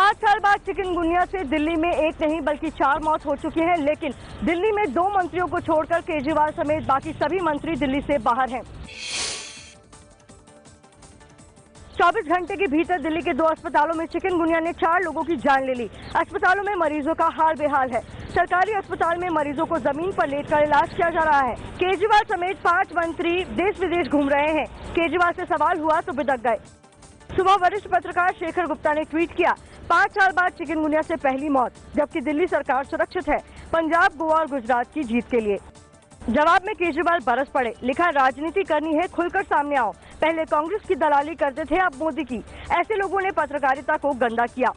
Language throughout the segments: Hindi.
5 साल बाद चिकनगुनिया से दिल्ली में एक नहीं बल्कि 4 मौत हो चुकी हैं, लेकिन दिल्ली में 2 मंत्रियों को छोड़कर केजरीवाल समेत बाकी सभी मंत्री दिल्ली से बाहर हैं। 24 घंटे के भीतर दिल्ली के 2 अस्पतालों में चिकनगुनिया ने 4 लोगों की जान ले ली। अस्पतालों में मरीजों का हाल बेहाल है। सरकारी अस्पताल में मरीजों को जमीन पर लेटकर इलाज किया जा रहा है। केजरीवाल समेत 5 मंत्री देश विदेश घूम रहे हैं। केजरीवाल से सवाल हुआ तो बिदक गए। सुबह वरिष्ठ पत्रकार शेखर गुप्ता ने ट्वीट किया, 5 साल बाद चिकनगुनिया से पहली मौत, जबकि दिल्ली सरकार सुरक्षित है पंजाब, गोवा और गुजरात की जीत के लिए। जवाब में केजरीवाल बरस पड़े, लिखा राजनीति करनी है खुलकर सामने आओ। पहले कांग्रेस की दलाली करते थे, अब मोदी की। ऐसे लोगों ने पत्रकारिता को गंदा किया।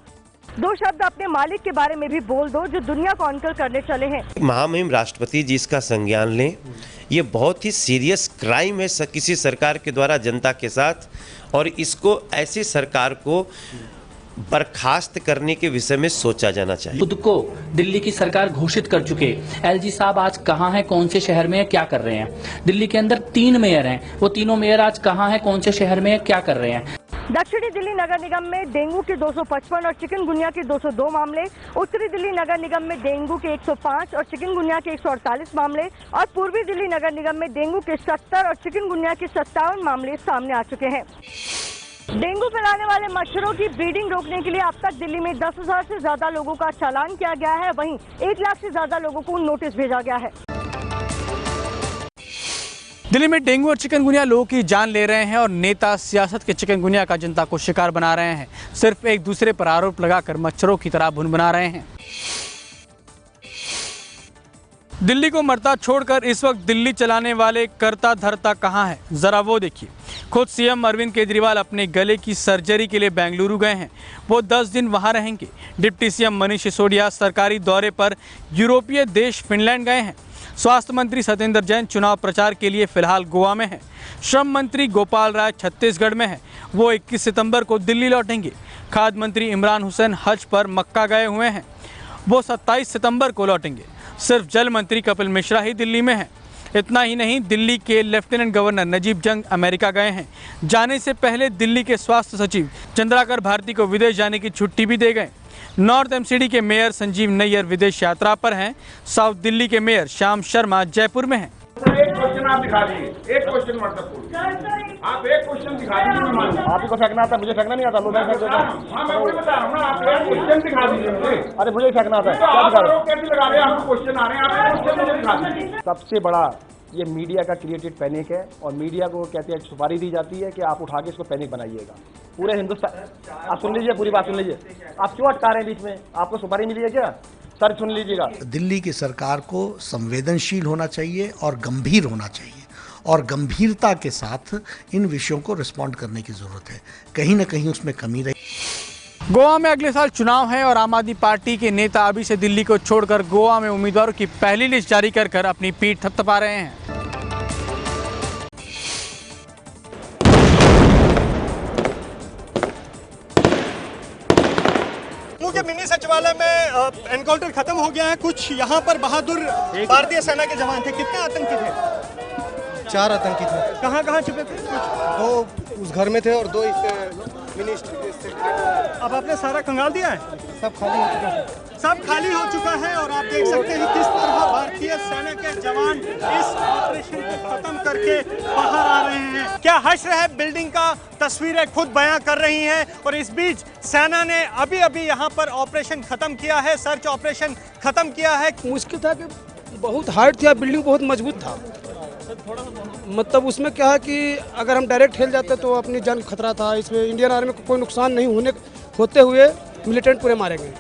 2 शब्द अपने मालिक के बारे में भी बोल दो जो दुनिया को कॉन्कर करने चले हैं। महामहिम राष्ट्रपति जी इसका संज्ञान लें। ये बहुत ही सीरियस क्राइम है किसी सरकार के द्वारा जनता के साथ, और इसको ऐसी सरकार को बर्खास्त करने के विषय में सोचा जाना चाहिए। खुद को दिल्ली की सरकार घोषित कर चुके एलजी साहब आज कहाँ हैं, कौन से शहर में, क्या कर रहे हैं? दिल्ली के अंदर 3 मेयर हैं, वो तीनों मेयर आज कहाँ हैं, कौन से शहर में, क्या कर रहे हैं? दक्षिणी दिल्ली नगर निगम में डेंगू के 255 और चिकनगुनिया के 202 मामले, उत्तरी दिल्ली नगर निगम में डेंगू के 105 और चिकनगुनिया के 148 मामले और पूर्वी दिल्ली नगर निगम में डेंगू के 70 और चिकनगुनिया के 57 मामले सामने आ चुके हैं। डेंगू फैलाने वाले मच्छरों की ब्रीडिंग रोकने के लिए अब तक दिल्ली में 10,000 से ज्यादा लोगों का चालान किया गया है। वहीं 1 लाख से ज्यादा लोगों को नोटिस भेजा गया है। दिल्ली में डेंगू और चिकनगुनिया लोगों की जान ले रहे हैं और नेता सियासत के चिकनगुनिया का जनता को शिकार बना रहे हैं। सिर्फ एक दूसरे पर आरोप लगाकर मच्छरों की तरह भुनभुना रहे हैं। दिल्ली को मरता छोड़कर इस वक्त दिल्ली चलाने वाले करता धरता कहां है, जरा वो देखिए। खुद सीएम अरविंद केजरीवाल अपने गले की सर्जरी के लिए बेंगलुरु गए हैं। वो 10 दिन वहां रहेंगे। डिप्टी सीएम मनीष सिसोदिया सरकारी दौरे पर यूरोपीय देश फिनलैंड गए हैं। स्वास्थ्य मंत्री सत्येंद्र जैन चुनाव प्रचार के लिए फिलहाल गोवा में हैं। श्रम मंत्री गोपाल राय छत्तीसगढ़ में हैं। वो 21 सितंबर को दिल्ली लौटेंगे। खाद्य मंत्री इमरान हुसैन हज पर मक्का गए हुए हैं। वो 27 सितंबर को लौटेंगे। सिर्फ जल मंत्री कपिल मिश्रा ही दिल्ली में हैं। इतना ही नहीं, दिल्ली के लेफ्टिनेंट गवर्नर नजीब जंग अमेरिका गए हैं। जाने से पहले दिल्ली के स्वास्थ्य सचिव चंद्राकर भारती को विदेश जाने की छुट्टी भी दे गए। नॉर्थ एमसीडी के मेयर संजीव नैयर विदेश यात्रा पर हैं। साउथ दिल्ली के मेयर श्याम शर्मा जयपुर में हैं। एक क्वेश्चन आप दिखा दीजिए, एक क्वेश्चन महत्वपूर्ण, आप एक क्वेश्चन दिखा दीजिए। आप ही को फेंकना आता, मुझे फेंकना नहीं आता। मैं फेंक देता हूं। हाँ, मैं वही बता रहा हूं ना, आप एक क्वेश्चन दिखा दीजिए मुझे। अरे मुझे फेंकना आता है, क्या दिखा रहे हो? कैसे लगा रहे हैं? आपको क्वेश्चन आ रहे हैं, आप एक क्वेश्चन मुझे दिखा दीजिए। सबसे बड़ा ये मीडिया का क्रिएटेड पैनिक है, और मीडिया को कहते हैं सुपारी दी जाती है कि आप उठा के इसको पैनिक बनाइएगा। पूरे हिंदुस्तान, आप सुन लीजिए, पूरी बात सुन लीजिए। आप क्यों अटका रहे हैं बीच में? आपको सुपारी मिली है क्या? सर सुन लीजिएगा। दिल्ली की सरकार को संवेदनशील होना चाहिए और गंभीर होना चाहिए, और गंभीरता के साथ इन विषयों को रिस्पॉन्ड करने की जरूरत है। कहीं ना कहीं उसमें कमी रही। गोवा में अगले साल चुनाव है और आम आदमी पार्टी के नेता अभी से दिल्ली को छोड़कर गोवा में उम्मीदवारों की पहली लिस्ट जारी कर अपनी पीठ थपथपा रहे हैं। के मिनी सचिवालय में एनकाउंटर खत्म हो गया है। कुछ यहाँ पर बहादुर भारतीय सेना के जवान थे। कितने आतंकी थे? 4 आतंकी थे। कहाँ छुपे थे? 2 उस घर में थे और 2 मिनिस्टर। अब आपने सारा कंगाल दिया है? सब खाली हो चुका है। सब खाली हो चुका है, और आप देख सकते हैं किस तरह भारतीय सेना के जवान इस ऑपरेशन को खत्म करके बाहर आ रहे हैं। क्या हश्र है बिल्डिंग का, तस्वीरें खुद बयां कर रही हैं। और इस बीच सेना ने अभी यहाँ पर ऑपरेशन खत्म किया है, सर्च ऑपरेशन खत्म किया है। मुश्किल था कि बहुत हार्ड था, बिल्डिंग बहुत मजबूत था। मतलब उसमें क्या है कि अगर हम डायरेक्ट हिल जाते तो अपनी जान खतरा था। इसमें इंडियन आर्मी को कोई नुकसान नहीं होते हुए मिलिटेंट पूरे मारे गए।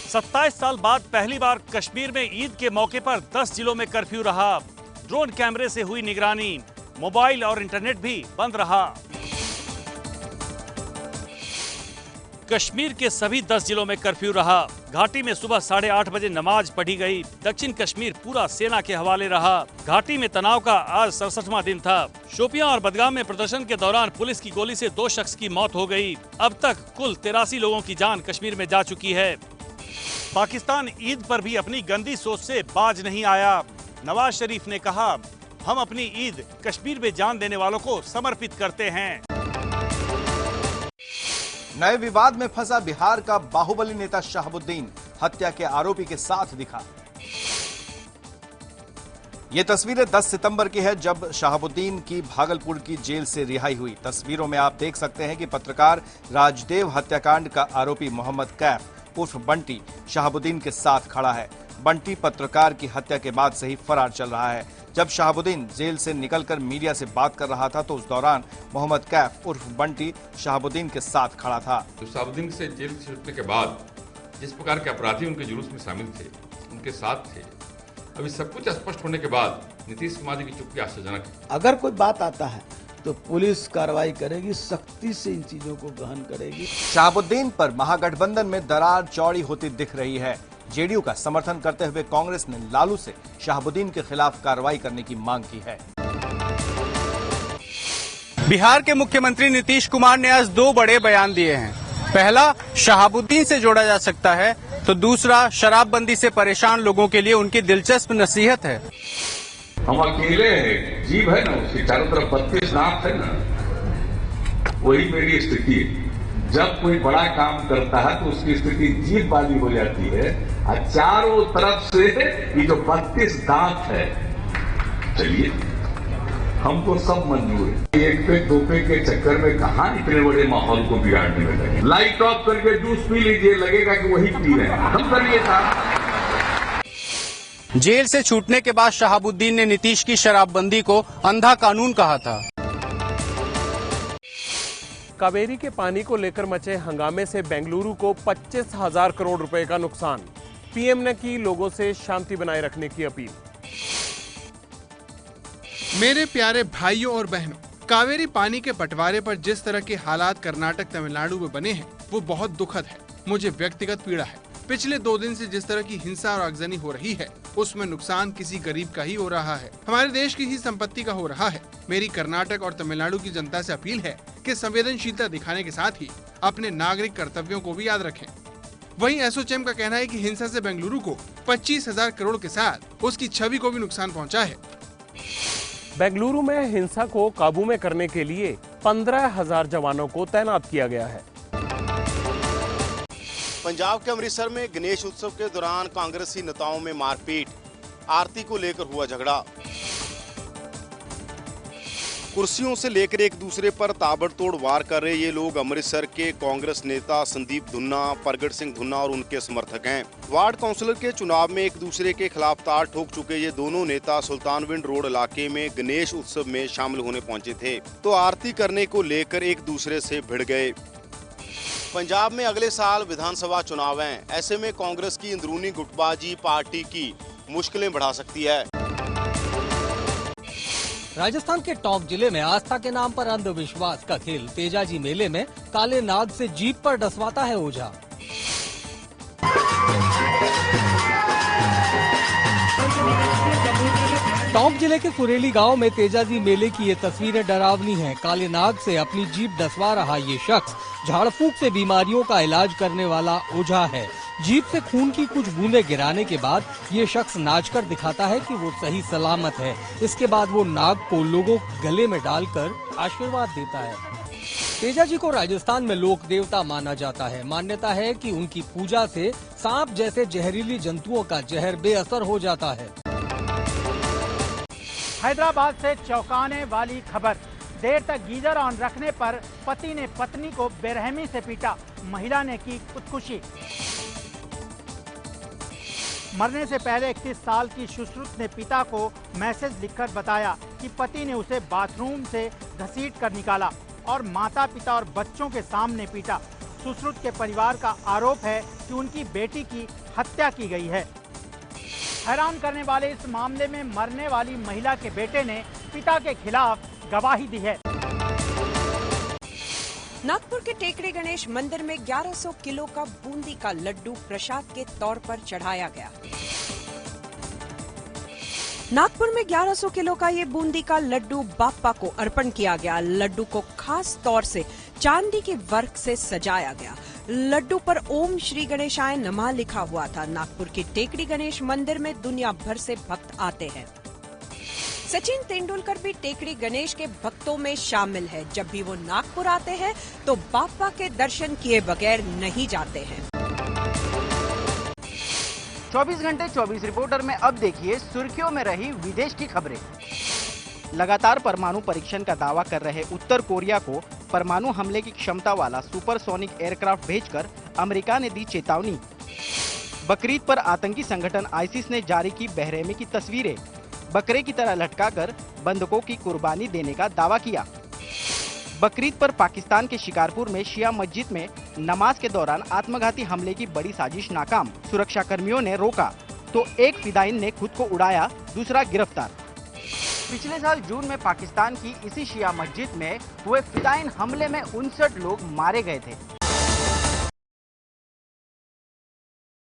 27 साल बाद पहली बार कश्मीर में ईद के मौके पर 10 जिलों में कर्फ्यू रहा। ड्रोन कैमरे से हुई निगरानी, मोबाइल और इंटरनेट भी बंद रहा। कश्मीर के सभी 10 जिलों में कर्फ्यू रहा। घाटी में सुबह 8:30 बजे नमाज पढ़ी गई। दक्षिण कश्मीर पूरा सेना के हवाले रहा। घाटी में तनाव का आज 67वां दिन था। शोपियां और बदगाम में प्रदर्शन के दौरान पुलिस की गोली से 2 शख्स की मौत हो गई। अब तक कुल 83 लोगों की जान कश्मीर में जा चुकी है। पाकिस्तान ईद पर भी अपनी गंदी सोच से बाज नहीं आया। नवाज शरीफ ने कहा, हम अपनी ईद कश्मीर में जान देने वालों को समर्पित करते हैं। नए विवाद में फंसा बिहार का बाहुबली नेता शहाबुद्दीन हत्या के आरोपी के साथ दिखा। ये तस्वीरें 10 सितंबर की है, जब शहाबुद्दीन की भागलपुर की जेल से रिहाई हुई। तस्वीरों में आप देख सकते हैं कि पत्रकार राजदेव हत्याकांड का आरोपी मोहम्मद कैफ उर्फ बंटी शहाबुद्दीन के साथ खड़ा है। बंटी पत्रकार की हत्या के बाद से ही फरार चल रहा है। जब शहाबुद्दीन जेल से निकलकर मीडिया से बात कर रहा था तो उस दौरान मोहम्मद कैफ उर्फ बंटी शहाबुद्दीन के साथ खड़ा था। तो शहाबुद्दीन से जेल छूटने के बाद जिस प्रकार के अपराधी उनके जुलूस में शामिल थे, उनके साथ थे, अभी सब कुछ स्पष्ट होने के बाद नीतीश कुमार जी की चुप्पी आश्चर्यजनक है। अगर कोई बात आता है तो पुलिस कार्रवाई करेगी, सख्ती से इन चीजों को गहन करेगी। शहाबुद्दीन पर महागठबंधन में दरार चौड़ी होती दिख रही है। जेडीयू का समर्थन करते हुए कांग्रेस ने लालू से शहाबुद्दीन के खिलाफ कार्रवाई करने की मांग की है। बिहार के मुख्यमंत्री नीतीश कुमार ने आज दो बड़े बयान दिए हैं। पहला, शहाबुद्दीन से जोड़ा जा सकता है, तो दूसरा, शराबबंदी से परेशान लोगों के लिए उनकी दिलचस्प नसीहत है। हम अकेले हैं, जीव है ना, उसके चारों तरफ 32 दांत है ना, वही मेरी स्थिति है। जब कोई बड़ा काम करता है तो उसकी स्थिति जीव वाली हो जाती है, और चारों तरफ से ये जो 32 दांत है, चलिए हमको सब मंजूर है। एक पे दो पे के चक्कर में कहां इतने बड़े माहौल को बिगाड़ने में लगे। लाइट ऑफ करके जूस पी लीजिए, लगेगा कि वही पी रहे हैं। खत्म करिए साहब। जेल से छूटने के बाद शहाबुद्दीन ने नीतीश की शराबबंदी को अंधा कानून कहा था। कावेरी के पानी को लेकर मचे हंगामे से बेंगलुरु को 25,000 करोड़ रुपए का नुकसान। पीएम ने की लोगों से शांति बनाए रखने की अपील। मेरे प्यारे भाइयों और बहनों, कावेरी पानी के बंटवारे पर जिस तरह के हालात कर्नाटक तमिलनाडु में बने हैं वो बहुत दुखद है। मुझे व्यक्तिगत पीड़ा है। पिछले 2 दिन से जिस तरह की हिंसा और आगजनी हो रही है उसमें नुकसान किसी गरीब का ही हो रहा है, हमारे देश की ही संपत्ति का हो रहा है। मेरी कर्नाटक और तमिलनाडु की जनता से अपील है कि संवेदनशीलता दिखाने के साथ ही अपने नागरिक कर्तव्यों को भी याद रखें। वहीं एसोचैम का कहना है कि हिंसा से बेंगलुरु को 25,000 करोड़ के साथ उसकी छवि को भी नुकसान पहुंचा है। बेंगलुरु में हिंसा को काबू में करने के लिए 15,000 जवानों को तैनात किया गया है। पंजाब के अमृतसर में गणेश उत्सव के दौरान कांग्रेसी नेताओं में मारपीट, आरती को लेकर हुआ झगड़ा। कुर्सियों से लेकर एक दूसरे पर ताबड़तोड़ वार कर रहे ये लोग अमृतसर के कांग्रेस नेता संदीप धुन्ना, प्रगट सिंह धुन्ना और उनके समर्थक हैं। वार्ड काउंसिलर के चुनाव में एक दूसरे के खिलाफ तार ठोक चुके ये दोनों नेता सुल्तानविंड रोड इलाके में गणेश उत्सव में शामिल होने पहुंचे थे तो आरती करने को लेकर एक दूसरे से भिड़ गए। पंजाब में अगले साल विधानसभा चुनाव हैं, ऐसे में कांग्रेस की अंदरूनी गुटबाजी पार्टी की मुश्किलें बढ़ा सकती है। राजस्थान के टोंक जिले में आस्था के नाम पर अंधविश्वास का खेल। तेजाजी मेले में काले नाग से जीप पर डसवाता है ओझा। टोंक जिले के कुरेली गांव में तेजाजी मेले की ये तस्वीरें डरावनी हैं। काले नाग से अपनी जीप डसवा रहा ये शख्स झाड़ फूक से बीमारियों का इलाज करने वाला ओझा है। जीप से खून की कुछ बूंदें गिराने के बाद ये शख्स नाचकर दिखाता है कि वो सही सलामत है। इसके बाद वो नाग को लोगों गले में डालकर आशीर्वाद देता है। तेजाजी को राजस्थान में लोक देवता माना जाता है। मान्यता है कि उनकी पूजा से सांप जैसे जहरीली जंतुओं का जहर बेअसर हो जाता है। हैदराबाद से चौंकाने वाली खबर। देर तक गीजर ऑन रखने पर पति ने पत्नी को बेरहमी से पीटा, महिला ने की खुदकुशी। मरने से पहले 31 साल की सुश्रुत ने पिता को मैसेज लिखकर बताया कि पति ने उसे बाथरूम से घसीट कर निकाला और माता पिता और बच्चों के सामने पीटा। सुश्रुत के परिवार का आरोप है कि उनकी बेटी की हत्या की गई है। हैरान करने वाले इस मामले में मरने वाली महिला के बेटे ने पिता के खिलाफ गवाही दी है। नागपुर के टेकड़ी गणेश मंदिर में 1100 किलो का बूंदी का लड्डू प्रसाद के तौर पर चढ़ाया गया। नागपुर में 1100 किलो का ये बूंदी का लड्डू बाप्पा को अर्पण किया गया। लड्डू को खास तौर से चांदी के वर्क से सजाया गया। लड्डू पर ओम श्री गणेशाय नमः लिखा हुआ था। नागपुर के टेकड़ी गणेश मंदिर में दुनिया भर से भक्त आते हैं। सचिन तेंदुलकर भी टेकड़ी गणेश के भक्तों में शामिल है। जब भी वो नागपुर आते हैं तो बाप्पा के दर्शन किए बगैर नहीं जाते हैं। 24 घंटे 24 रिपोर्टर में अब देखिए सुर्खियों में रही विदेश की खबरें। लगातार परमाणु परीक्षण का दावा कर रहे उत्तर कोरिया को परमाणु हमले की क्षमता वाला सुपरसोनिक एयरक्राफ्ट भेजकर अमेरिका ने दी चेतावनी। बकरीद पर आतंकी संगठन आईसिस ने जारी की बहरहमी की तस्वीरें। बकरे की तरह लटकाकर बंधकों की कुर्बानी देने का दावा किया। बकरीद पर पाकिस्तान के शिकारपुर में शिया मस्जिद में नमाज के दौरान आत्मघाती हमले की बड़ी साजिश नाकाम। सुरक्षा कर्मियों ने रोका तो एक फिदायीन ने खुद को उड़ाया, दूसरा गिरफ्तार। पिछले साल जून में पाकिस्तान की इसी शिया मस्जिद में हुए फिदायीन हमले में 59 लोग मारे गए थे।